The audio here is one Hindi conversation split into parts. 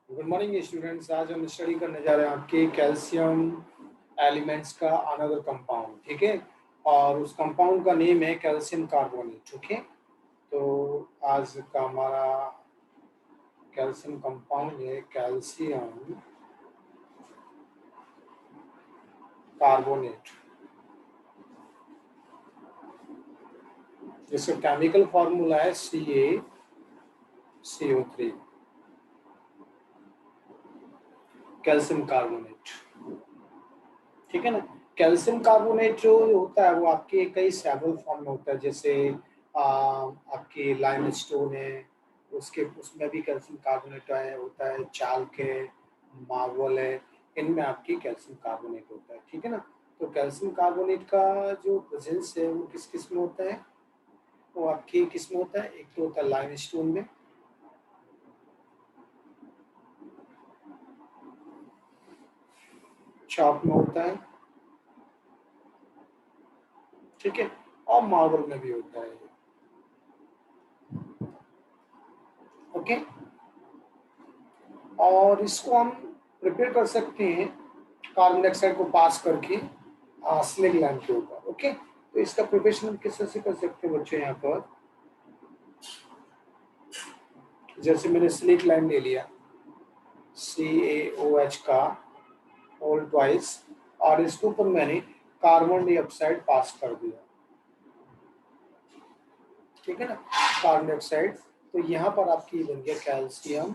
Good morning students. आज हम स्टडी करने जा रहे हैं आपके कैल्शियम एलिमेंट्स का अनदर कंपाउंड। ठीक है, और उस कंपाउंड का नेम है कैल्शियम कार्बोनेट। ओके, तो आज का हमारा कैल्शियम कंपाउंड है कैल्शियम कार्बोनेट, जिसका केमिकल फॉर्मूला है CaCO3, कैल्शियम कार्बोनेट। ठीक है ना। कैल्शियम कार्बोनेट जो होता है वो आपके कई सेवरल फॉर्म में होता है, जैसे आपके लाइमस्टोन है, उसके उसमें भी कैल्शियम कार्बोनेट होता है, चाल्क है, मार्बल है, इनमें आपकी कैल्शियम कार्बोनेट होता है। ठीक है ना। तो कैल्शियम कार्बोनेट का जो प्रेजेंस है वो किस किस में होता है, वो आपके किस में होता है, एक तो होता है लाइमस्टोन में, चॉक में होता है, ठीक है, और मार्बल में भी होता है। ओके, और इसको हम प्रिपेयर कर सकते हैं कार्बन डाइऑक्साइड को पास करके स्लिग लैंड के ऊपर। ओके, तो इसका प्रिपरेशन हम किस तरह से कर सकते हैं बच्चे, यहाँ पर जैसे मैंने स्लिग लाइन ले लिया CaOH का होल ट्वाइस, और इसके ऊपर मैंने कार्बन डाइऑक्साइड पास कर दिया। ठीक है ना, कार्बन डाइऑक्साइड। तो यहाँ पर आपकी बन गया कैल्शियम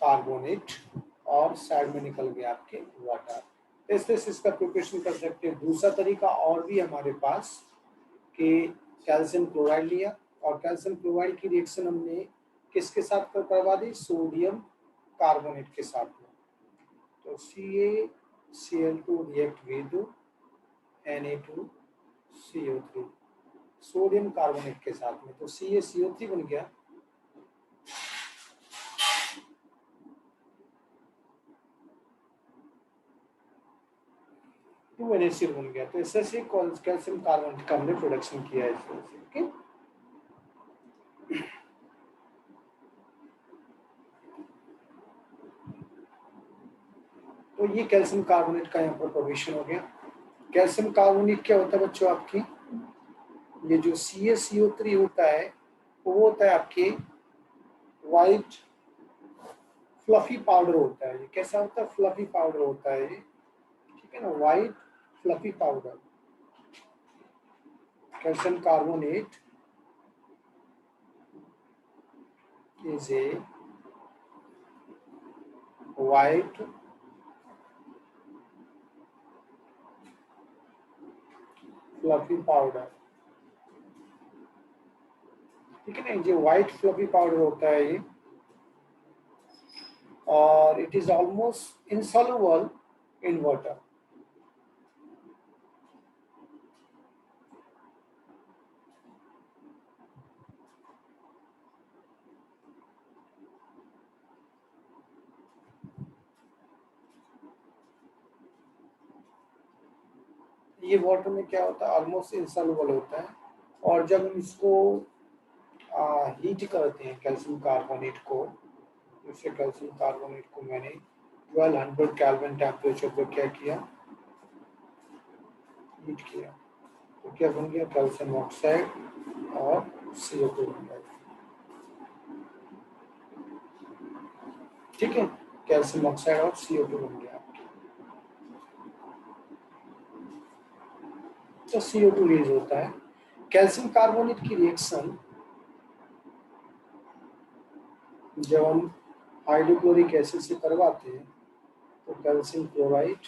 कार्बोनेट, और साइड में निकल गया आपके वाटर। इस तरह से इसका प्रिपरेशन कर सकते हैं। दूसरा तरीका और भी हमारे पास कि कैल्शियम क्लोराइड लिया, और कैल्शियम क्लोराइड की रिएक्शन हमने किसके साथ करवा दी, सोडियम कार्बोनेट के साथ में। तो CaCl2 react with Na2CO3 sodium carbonate के साथ में, तो CaCO3 बन गया 2NaCl बन गया। तो इससे से कैल्शियम कार्बोनेट का हमने प्रोडक्शन किया है इस तरह से। ओके, तो ये कैल्शियम कार्बोनेट का यहाँ पर प्रोडक्शन हो गया। कैल्शियम कार्बोनेट क्या होता है बच्चों, आपकी ये जो CaCO3 होता है वो होता है आपके वाइट फ्लफी पाउडर होता है। ये कैसा होता है, फ्लफी पाउडर होता है ये। ठीक है ना, white fluffy powder. Calcium carbonate is a white fluffy powder. ठीक है ना, ये वाइट फ्लफी पाउडर होता है ये, और it is almost insoluble in water. ये वाटर में क्या होता है, ऑलमोस्ट इनसॉल्युबल होता है। और जब हम इसको हीट करते हैं कैल्शियम कार्बोनेट को, जैसे कैल्शियम कार्बोनेट को मैंने 1200 केल्विन टेम्परेचर पर क्या किया, हीट किया, तो क्या बन गया, कैल्शियम ऑक्साइड और CO2 बन गया। ठीक है, कैल्शियम ऑक्साइड और CO2 बन गया। तो CO2 रिलीज होता है। कैल्शियम कार्बोनेट की रिएक्शन जब हम हाइड्रोक्लोरिक एसिड से करवाते हैं तो कैल्शियम क्लोराइड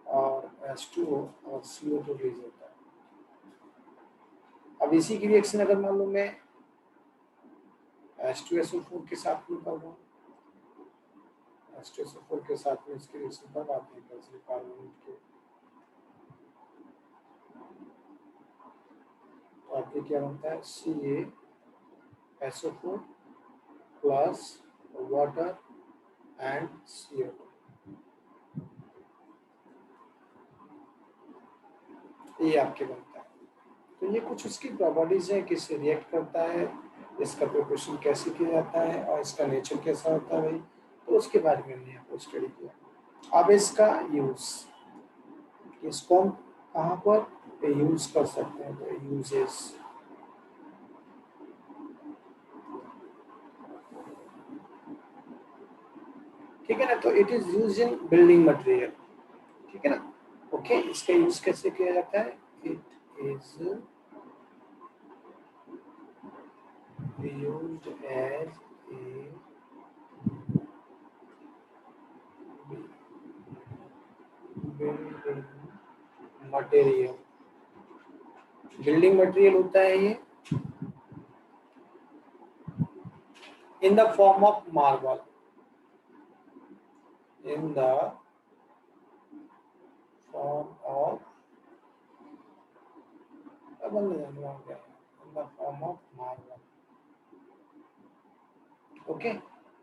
और H2O और CO2 रिलीज होता है। अब इसी की रिएक्शन अगर मान लो मैं H2SO4 के साथ में करवाऊँ, H2SO4 के साथ में इसकी रिएक्शन करवाते हैं कैल्शियम कार्बोनेट के, तो आपके क्या बनता है, CaSO4 plus water and CO2। ये आपके बनता है। तो ये कुछ उसकी प्रॉपर्टीज है, किससे रिएक्ट करता है, इसका प्रिपरेशन कैसे किया जाता है और इसका नेचर कैसा होता है भाई, तो उसके बारे में हमने यहाँ पर स्टडी किया। अब इसका यूज, इसको हम कहाँ पर यूज कर सकते हैं, तो यूजेस, ठीक है ना। तो it is use in building material, ठीक है ना। ओके, इसका यूज कैसे किया जाता है, it is used as a building material। Building material होता है ये in the form of marble, in the form of, in the form of marble. Okay,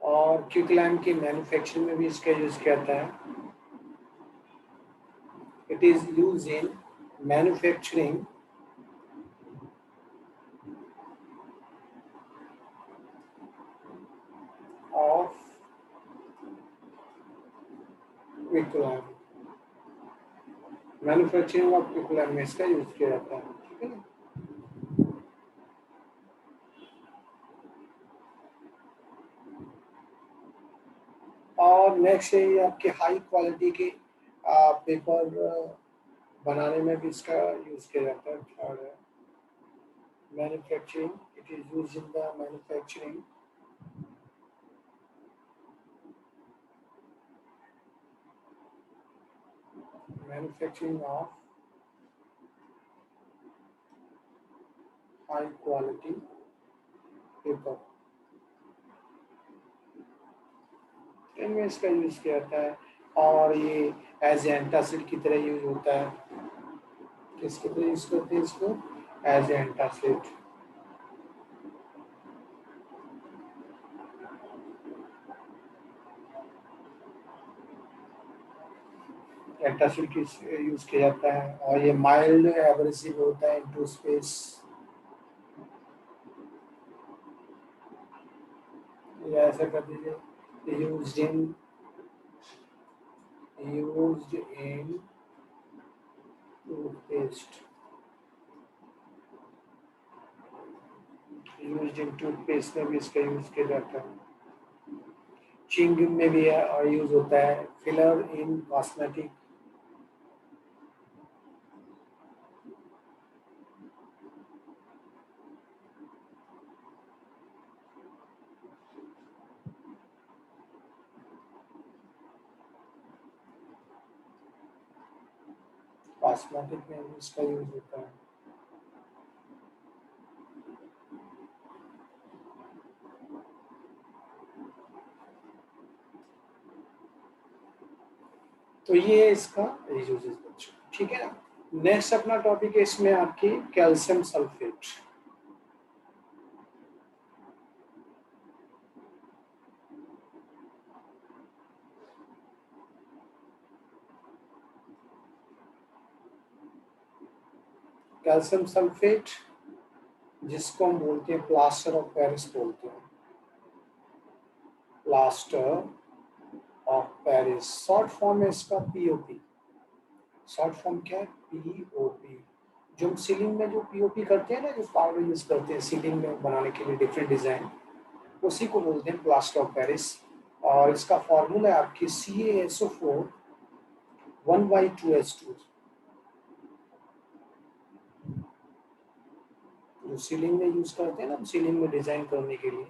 और क्विकलैम की मैन्युफैक्चरिंग में भी इसका यूज किया जाता है। It is use in manufacturing of quicklime, manufacturing of quicklime में इसका यूज किया जाता है, ठीक है ना। और नेक्स्ट है ये आपके हाई क्वालिटी के पेपर बनाने में भी इसका यूज किया जाता है। और manufacturing, it is use in the manufacturing of high quality paper, इनमें इसका यूज किया जाता है। और ये एज एंटासिड की तरह यूज होता है, किसकी तरह यूज करते हैं इसको, एज एंटासिड। एंटासिड की यूज किया जाता है। और ये माइल्ड एब्रेसिव होता है इनटू स्पेस, या ऐसा कर दीजिए used in toothpaste, used in toothpaste में भी इसका यूज किया जाता है। चिंगम में भी यूज होता है। फिलर इन कॉस्मेटिक, कॉस्मेटिक में भी इसका यूज होता है। तो ये इसका यूजेस बच्चों, ठीक है ना। नेक्स्ट अपना टॉपिक है इसमें आपकी कैल्शियम सल्फेट। कैल्शियम सल्फेट जिसको हम बोलते हैं प्लास्टर ऑफ पेरिस बोलते हैं, plaster of Paris. Short form है इसका पीओपी। शॉर्ट फॉर्म क्या है, पीओपी। जो हम सीलिंग में जो पीओपी करते हैं ना, जो पाउडर यूज करते हैं सीलिंग में बनाने के लिए डिफरेंट डिजाइन, उसी को बोलते हैं प्लास्टर ऑफ पेरिस। और इसका फॉर्मूला है आपकी CaSO4 1/2H2। जो सीलिंग में यूज करते हैं ना, सीलिंग में डिजाइन करने के लिए,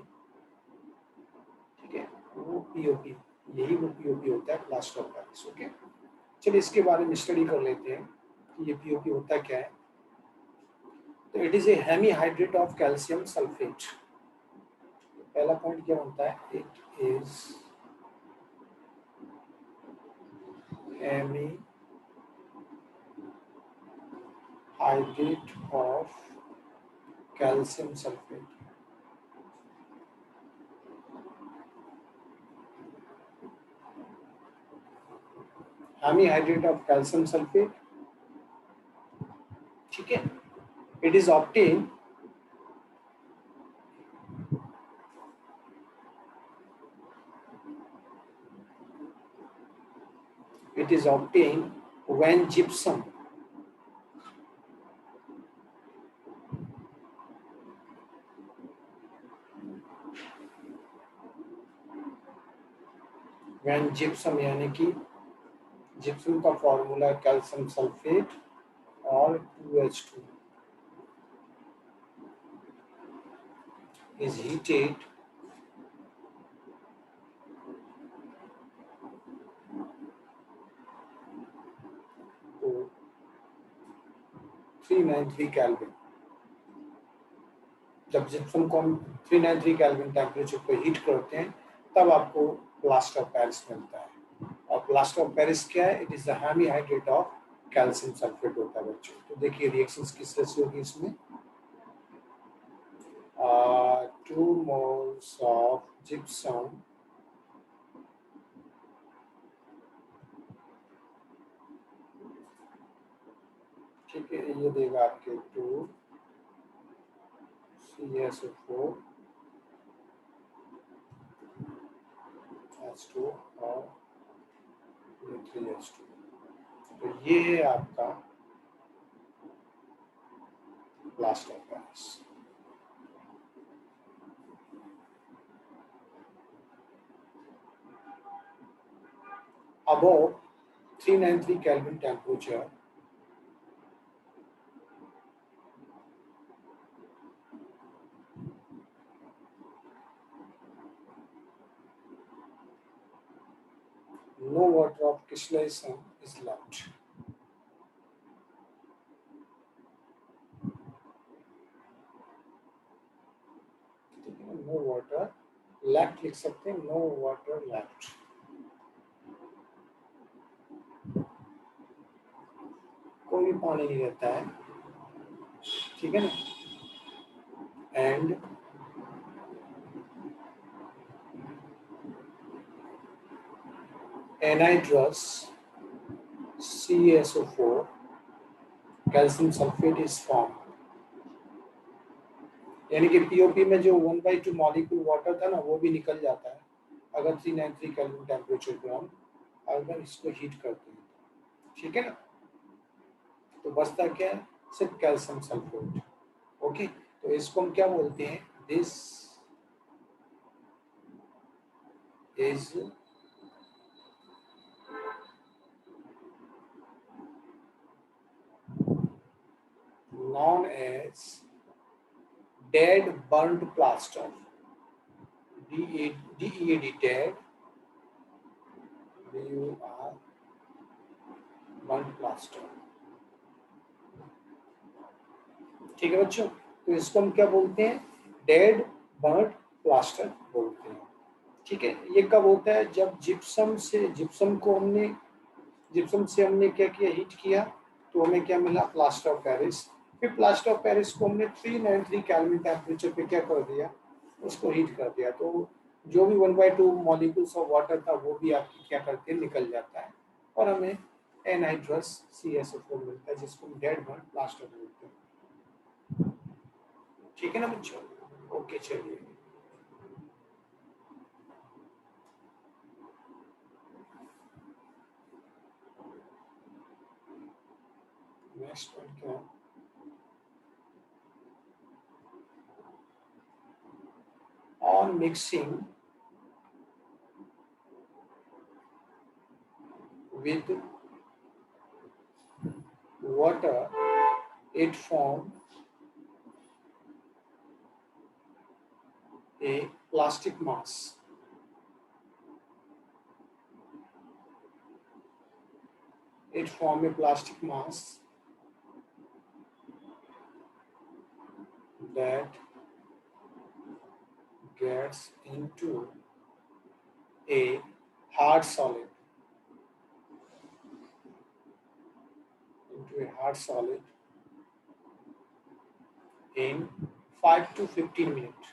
ठीक है, वो पीओपी, यही वो पीओपी होता है, प्लास्टर ऑफ पेरिस। ओके, चलिए इसके बारे में स्टडी कर लेते हैं कि ये पीओपी होता क्या है। तो it is a hemihydrate of calcium sulphate. पहला पॉइंट क्या होता है, it is hemihydrate of calcium sulphate. Hemihydrate of calcium sulphate, ठीक है। It is obtain It is obtained when gypsum यानी कि जिप्सम का फॉर्मूला कैल्शियम सल्फेट और 2H2 is heated to 393 kelvin. जब जिप्सम को हम 393 केल्विन टेम्परेचर पे हीट करते हैं तब आपको प्लास्टर ऑफ पेरिस मिलता है। और प्लास्टर ऑफ पेरिस क्या है? It is the hemihydrate of calcium sulphate होता है बच्चों। तो देखिए रिएक्शंस किस तरह से होगी इसमें। 2 moles of gypsum ठीक है, ये देगा आपके 2 CSO4 H2 और 3H2। तो ये है आपका plaster of Paris. Above 393 Kelvin temperature, no water of crystallization is left. No water left लिख सकते हैं, no water left। कोई भी पानी नहीं रहता है, ठीक है ना। And anhydrous CaSO4 calcium sulphate is form. यानी कि पीओपी में जो 1/2 मॉलिक्यूल वाटर था ना वो भी निकल जाता है अगर 393 केल्विन टेम्परेचर पर हम अगर इसको हीट करते हैं, ठीक है ना। तो बचता क्या है? सिर्फ कैल्शियम सल्फेट। ओके, तो इसको हम क्या बोलते हैं? This is known as dead burnt plaster, DEAD, dead, BUR, burnt plaster। ठीक है बच्चों, तो इसको हम क्या बोलते हैं? डेड बर्ट प्लास्टर बोलते हैं। ठीक है, ये कब होता है? जब जिप्सम से हमने क्या किया? हीट किया, तो हमें क्या मिला? Plaster of Paris. फिर प्लास्टर ऑफ पेरिस को हमने 393 केल्विन टेम्परेचर पे क्या कर दिया? उसको हीट कर दिया। तो जो भी 1/2 मॉलिक्यूल्स ऑफ वाटर था वो भी आपकी क्या करते हैं? निकल जाता है और हमें एनाइड्रस CaSO4 मिलता है जिसको हम डेड बर्ट प्लास्टर बोलते हैं। ठीक है ना बच्चों? ओके, चलिए नेक्स्ट पॉइंट क्या है? On mixing with water, it forms a plastic mass. It forms a plastic mass that gets into a hard solid, in 5 to 15 minutes।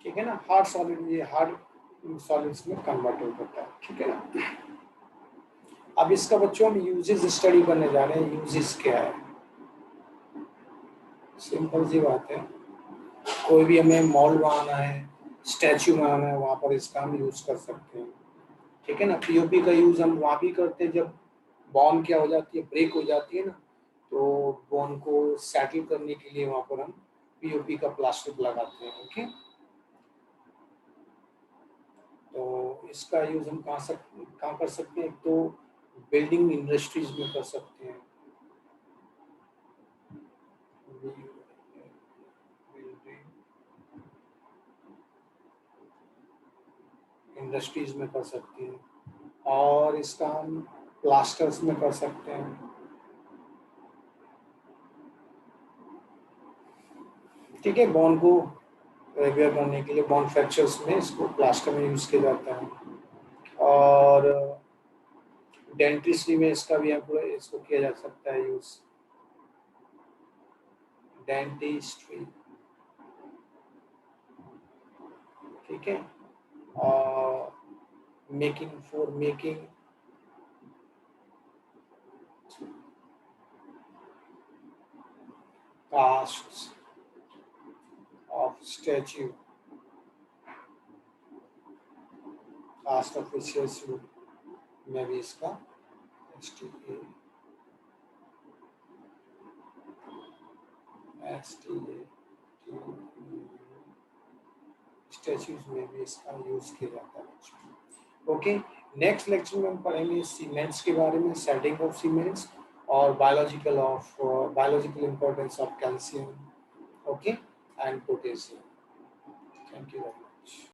ठीक है ना, हार्ड सॉलिड, ये हार्ड सॉलिड्स में कन्वर्ट होता है। ठीक है ना। अब इसका बच्चों हम यूजेस स्टडी करने जा रहे हैं। यूजेस क्या है? सिंपल सी बात है, कोई भी हमें मॉल बनाना है स्टैचू बनाना है वहाँ पर इसका हम यूज कर सकते हैं। ठीक है ना। पीओपी का यूज हम वहाँ भी करते हैं जब बोन क्या हो जाती है, ब्रेक हो जाती है ना, तो बोन को सेटल करने के लिए वहाँ पर हम पीओपी का प्लास्टिक लगाते हैं। ओके, तो इसका यूज हम कहाँ कर सकते हैं, एक तो बिल्डिंग इंडस्ट्रीज में कर सकते हैं, इंडस्ट्रीज में कर सकते हैं, और इसका हम प्लास्टर्स में कर सकते हैं। ठीक है, बॉन्ड को रिपेयर करने के लिए बॉन्ड फ्रैक्चर्स में इसको प्लास्टर में यूज किया जाता है, और डेंटिस्ट्री में इसका भी इसको किया जा सकता है यूज, डेंटिस्ट्री। ठीक है, और making casts of statue, cast of statue में भी इसका STA स्टैच्यूज में भी इसका यूज किया जाता है। ओके, नेक्स्ट लेक्चर में हम पढ़ेंगे सीमेंट्स के बारे में, सेटिंग ऑफ सीमेंट्स, और biological importance of calcium, okay, and potassium. Thank you very much.